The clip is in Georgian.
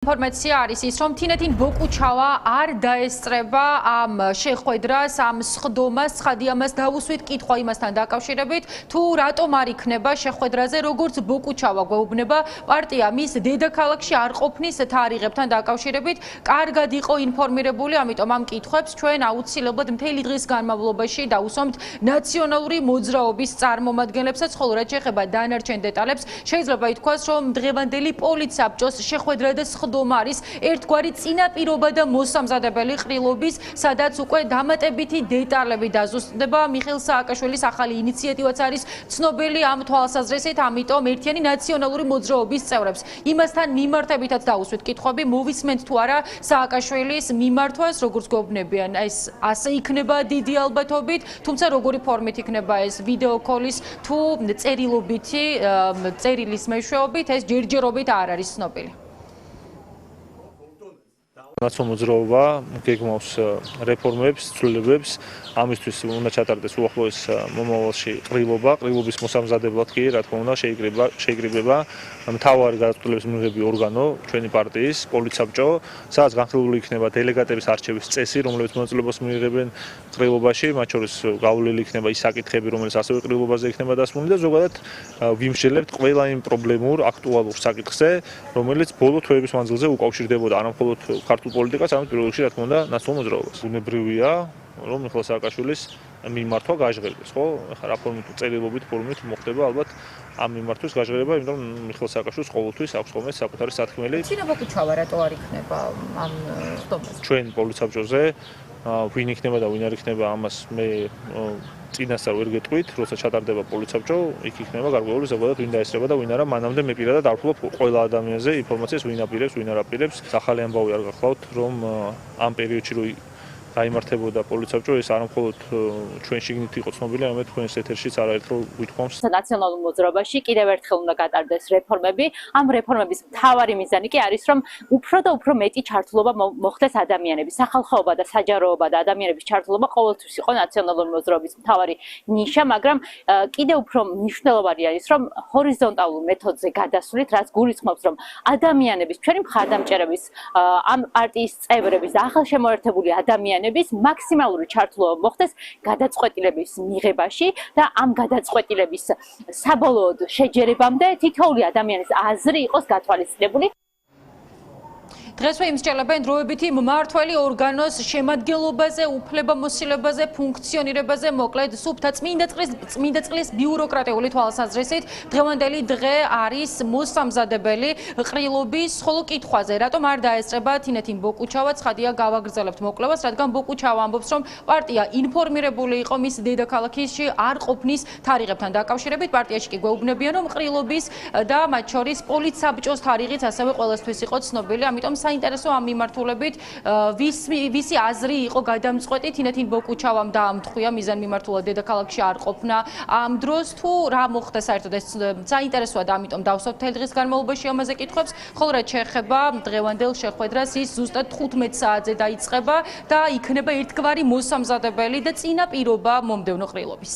Informația არის ის, რომ თინეთინ ბოკუჩავა არ დაესწრება ამ შეხვედრას, ამ სხდომას, ცხადიამას დაუსვით კითხვა იმასთან დაკავშირებით, თუ რატომ არ იქნება შეხვედრაზე, როგორც ბოკუჩავა გვეუბნება პარტია მის დედაქალაქში არ ყოფნის თარიღებთან დაკავშირებით, კარგად იყო ინფორმირებული, ამიტომ ამ კითხვებს ჩვენ აუცილებლად მთელი დღის განმავლობაში დავუსვამთ ნაციონალური მოძრაობის წარმომადგენლებსაც, ხოლო რაც შეეხება დანარჩენ დეტალებს, შეიძლება ითქვას, რომ დღევანდელი პოლიცსაბჭოს შეხვედრა და სხდომა არის ერთგვარი წინაპირობა და მოსამზადებელი ყრილობის, სადაც უკვე დამატებითი დეტალები დაზუსტდება. მიხეილ სააკაშვილის ახალი ინიციატივაც არის ცნობილი ამ თვალსაზრისით, ამიტომ ერთიანი ნაციონალური მოძრაობის წევრებს იმასთან მიმართებითაც დაუსვით კითხვები, მოვისმენთ თუ არა სააკაშვილის მიმართვას, როგორც გვეუბნებიან, ეს ასე იქნება დიდი ალბათობით, თუმცა როგორი ფორმით იქნება ეს ვიდეო კოლის თუ წერილობითი წერილის მეშვეობით, ეს ჯერჯერობით არ არის ცნობილი. ნაციონალური მოძრაობა გეგმავს რეფორმებს, ცვლილებებს, ამისთვის უნდა ჩატარდეს უახლოეს მომავალში ყრილობის მოსამზადებლად კი, რა თქმა უნდა, შეიკრიბება მთავარი გადაწყვეტილების მიღები ორგანო, ჩვენი პარტიის, პოლიცსაბჭო, სადაც განხილული იქნება დელეგატების არჩევის წესი, რომლებიც მონაწილეობას მიიღებენ ყრილობაში, მათ შორის გავლილი იქნება ის საკითხები, რომელიც ასევე ყრილობაზე იქნება დასმული და ზოგადად ვიმსჯელებთ ყველა იმ პრობლემურ, აქტუალურ საკითხზე, რომელიც ბოლო თვეების მანძილზე უკავშირდებოდა არა მხოლოდ ქართულ პოლიტიკას, არამედ პირველ რიგში, რა თქმა უნდა, ნაციონალურ მოძრაობას. ბუნებრივია, რომ მიხეილ სააკაშვილის მიმართვა გაჟღერდეს, ხო? ახლა რა ფორმით წერილობით ფორმით მოხდება ალბათ ამ მიმართვის გაჟღერება, იმიტომ რომ მიხეილ სააკაშვილს ყოველთვის აქვს ხოლმე საკუთარი სათქმელი. თინა ბოკუჩავა რატო არ იქნება ამ სხდომაზე? ჩვენ პოლიცსაბჭოზე ვინ იქნება და ვინ არ იქნება, ამას მე წინასწარ ვერ გეტყვით, როცა ჩატარდება პოლიცსაბჭო, იქ იქნება გარკვეული ზოგადად ვინ დაესწრება და ვინ არა, მანამდე მე პირადად არ ვფლობ ყველა ადამიანზე ინფორმაციას, ვინ აპირებს, ვინ არ აპირებს. ახალი ამბავი არ გახლავთ, რომ ამ პერიოდში რო გაიმართებოდა პოლიცსაბჭო, ეს არა მხოლოდ ჩვენ შიგნით იყო ცნობილი, არამედ თქვენს ეთერშიც არაერთხელ ვითქვამს. ნაციონალურ მოძრაობაში კიდევ ერთხელ უნდა გატარდეს რეფორმები. ამ რეფორმების მთავარი მიზანი კი არის, რომ უფრო და უფრო მეტი ჩართულობა მოხდეს ადამიანების, სახალხოობა და საჯაროობა და ადამიანების ჩართულობა ყოველთვის იყო ნაციონალური მოძრაობის მთავარი ნიშა, მაგრამ კიდევ უფრო მნიშვნელოვანი არის, რომ ჰორიზონტალურ მეთოდზე გადასვლით, რაც გულისხმობს, რომ ადამიანების, ჩვენი მხარდამჭერების, ამ პარტიის წევრების და ახალშემოერთებული ადამიანების მაქსიმალური ჩართულობა მოხდეს გადაწყვეტილების მიღებაში და ამ გადაწყვეტილების საბოლოოდ შეჯერებამდე თითოეული ადამიანის აზრი იყოს გათვალისწინებული. დღესვე იმსჯელებენ დროებითი მმართველი ორგანოს შემადგენლობაზე, უფლებამოსილებაზე, ფუნქციონირებაზე, მოკლედ სუფთა წმინდა წყლის ბიუროკრატიული თვალსაზრისით დღევანდელი დღე არის მოსამზადებელი ყრილობის ხოლო კითხვაზე, რატომ არ დაესწრება თინეთინ ბოკუჩავა, ცხადია გავაგრძელებთ მოკვლევას, რადგან ბოკუჩავა ამბობს, რომ პარტია ინფორმირებული იყო მის დედაქალაქში არ ყოფნის თარიღებთან დაკავშირებით, პარტიაში კი გვეუბნებიან, რომ ყრილობის და მათ შორის პოლიცსაბჭოს თარიღიც ასევე ყველასთვის იყო ცნობილი, ამიტომ საინტერესო ამ მიმართულებით ვისი აზრი იყო გადამწყვეტი თინეთინ ბოკუჩავამ დაამთხვია მიზანმიმართულად დედაქალაქში არ ყოფნა ამ დროს თუ რა მოხდა საერთოდ ეს საინტერესოა და ამიტომ დავსვათ მთელი დღის განმავლობაში ამაზე კითხვებს, ხოლო რაც შეეხება დღევანდელ შეხვედრას ის ზუსტად 15 საათზე დაიწყება და იქნება ერთგვარი მოსამზადებელი და წინაპირობა მომდევნო ყრილობის.